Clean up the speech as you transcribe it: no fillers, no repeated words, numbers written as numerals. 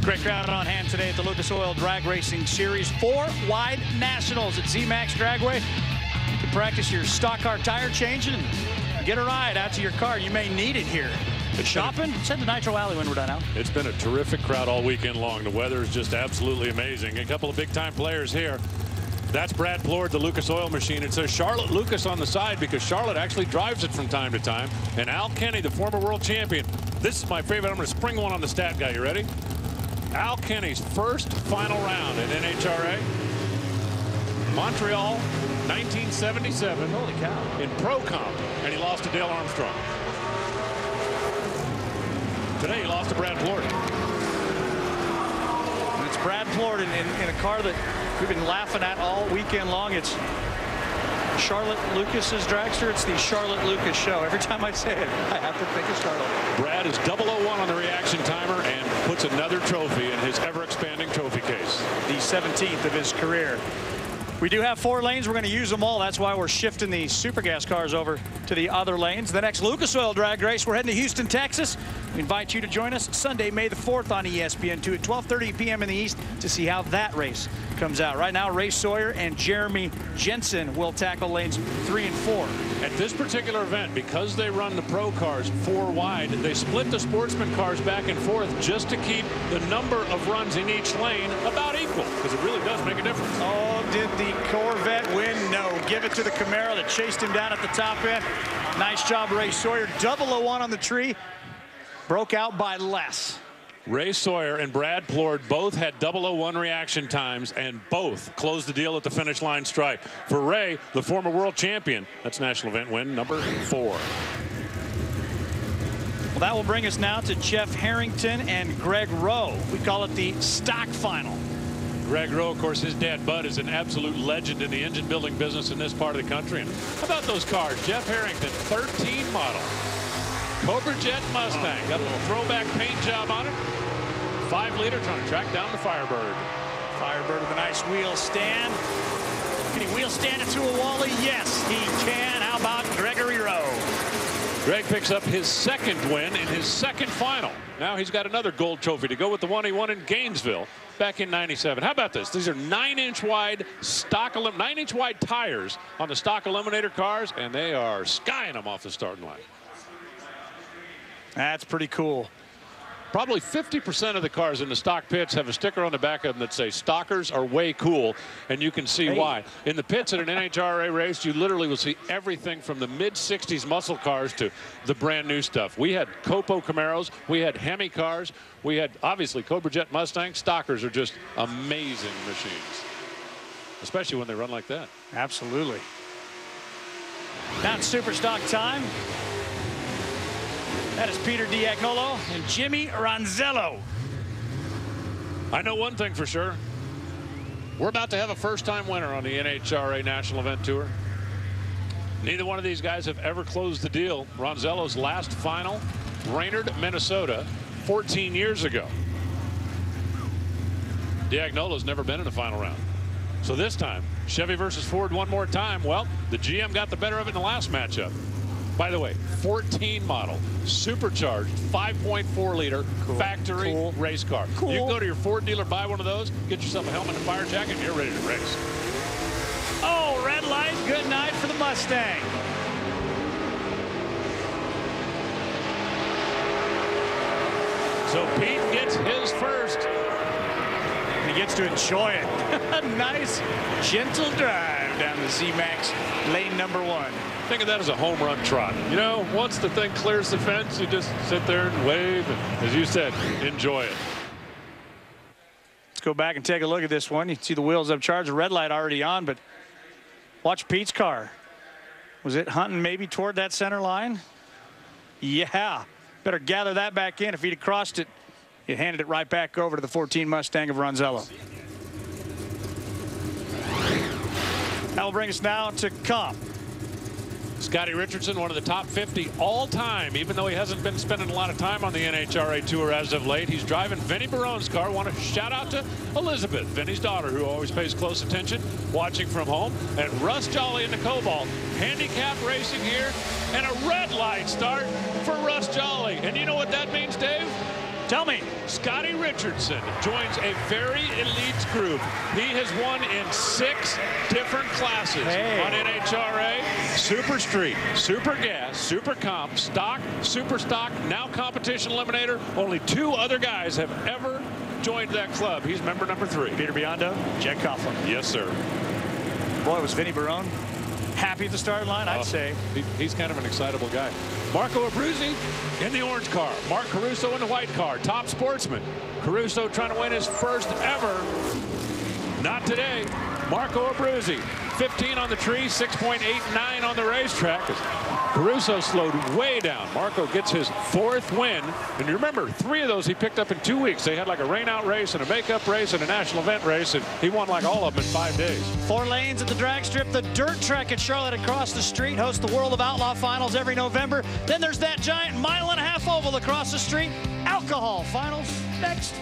Great crowd on hand today at the Lucas Oil Drag Racing Series 4 Wide Nationals at ZMAX Dragway. You can practice your stock car tire changing and get a ride out to your car. You may need it here. Shopping? Send the Nitro Alley when we're done out. It's been a terrific crowd all weekend long. The weather is just absolutely amazing. A couple of big-time players here. That's Brad Plord, the Lucas Oil machine. It says Charlotte Lucas on the side because Charlotte actually drives it from time to time. And Al Kenny, the former world champion. This is my favorite. I'm going to spring one on the stat guy. You ready? Al Kenny's first final round in NHRA. Montreal, 1977. Holy cow. In Pro Comp. And he lost to Dale Armstrong. Today he lost to Brad Plord. And it's Brad Plord in a car that we've been laughing at all weekend long. It's Charlotte Lucas's dragster. It's the Charlotte Lucas show. Every time I say it, I have to think of Charlotte. Brad is 001 on the reaction timer and puts another trophy in his ever-expanding trophy case. The 17th of his career. We do have 4 lanes. We're going to use them all. That's why we're shifting the super gas cars over to the other lanes. The next Lucas Oil drag race, we're heading to Houston, Texas. We invite you to join us Sunday, May the 4th on ESPN2 at 12:30 p.m. in the East to see how that race comes out. Right now, Ray Sawyer and Jeremy Jensen will tackle lanes 3 and 4. At this particular event, because they run the pro cars 4 wide, they split the sportsman cars back and forth just to keep the number of runs in each lane about equal, because it really does make a difference. Oh, did the Corvette win? No. Give it to the Camaro that chased him down at the top end. Nice job, Ray Sawyer. 001 on the tree. Broke out by less. Ray Sawyer and Brad Plord both had 001 reaction times and both closed the deal at the finish line stripe. For Ray, the former world champion, that's national event win number 4. Well, that will bring us now to Jeff Harrington and Greg Rowe. We call it the stock final. Greg Rowe, of course, his dad Bud is an absolute legend in the engine building business in this part of the country. And how about those cars? Jeff Harrington, 13 model. Cobra Jet Mustang, got a little throwback paint job on it. 5-liter, trying to track down the Firebird. Firebird with a nice wheel stand. Can he wheel stand it to a Wally? Yes, he can. How about Gregory Rowe? Greg picks up his 2nd win in his 2nd final. Now he's got another gold trophy to go with the one he won in Gainesville back in '97. How about this? These are 9-inch wide stock 9-inch wide tires on the stock Eliminator cars, and they are skying them off the starting line. That's pretty cool. Probably 50% of the cars in the stock pits have a sticker on the back of them that say "Stockers are way cool," and you can see why. In the pits at an NHRA race, you literally will see everything from the mid-'60s muscle cars to the brand new stuff. We had Copo Camaros, we had Hemi cars, we had obviously Cobra Jet Mustangs. Stockers are just amazing machines, especially when they run like that. Absolutely. Now it's super stock time. That is Peter Diagnolo and Jimmy Ronzello. I know one thing for sure. We're about to have a first-time winner on the NHRA National Event Tour. Neither one of these guys have ever closed the deal. Ronzello's last final, Brainerd, Minnesota, 14 years ago. Diagnolo's never been in a final round. So this time, Chevy versus Ford one more time. Well, the GM got the better of it in the last matchup. By the way, 14 model, supercharged, 5.4-liter factory race car. Cool. You can go to your Ford dealer, buy one of those, get yourself a helmet and fire jacket, and you're ready to race. Oh, red light, good night for the Mustang. So Pete gets his first. He gets to enjoy it. Nice, gentle drive down the ZMAX lane number 1. Think of that as a home run trot. You know, once the thing clears the fence, you just sit there and wave, and as you said, enjoy it. Let's go back and take a look at this one. You can see the wheels upcharged, the red light already on, but watch Pete's car. Was it hunting maybe toward that center line? Yeah. Better gather that back in. If he'd have crossed it, he handed it right back over to the 14 Mustang of Ronzello. That will bring us now to Comp. Scotty Richardson, one of the top 50 all time, even though he hasn't been spending a lot of time on the NHRA Tour as of late. He's driving Vinny Barone's car. Want to shout out to Elizabeth, Vinny's daughter, who always pays close attention, watching from home. And Russ Jolly in the Cobalt. Handicap racing here, and a red light start for Russ Jolly. And you know what that means, Dave? Tell me. Scotty Richardson joins a very elite group. He has won in 6 different classes on NHRA. Super Street, Super Gas, Super Comp, Stock, Super Stock, now Competition Eliminator. Only 2 other guys have ever joined that club. He's member number 3. Peter Biondo, Jack Coughlin. Yes, sir. Boy, was Vinny Barone happy at the starting line, I'd say. He's kind of an excitable guy. Marco Abruzzi in the orange car. Mark Caruso in the white car. Top sportsman. Caruso trying to win his first ever. Not today. Marco Abruzzi, 15 on the tree, 6.89 on the racetrack. Caruso slowed way down. Marco gets his 4th win. And you remember, 3 of those he picked up in 2 weeks. They had like a rain-out race and a makeup race and a national event race, and he won like all of them in 5 days. 4 lanes at the drag strip. The dirt track at Charlotte across the street hosts the World of Outlaw Finals every November. Then there's that giant 1.5-mile oval across the street. Alcohol Finals next.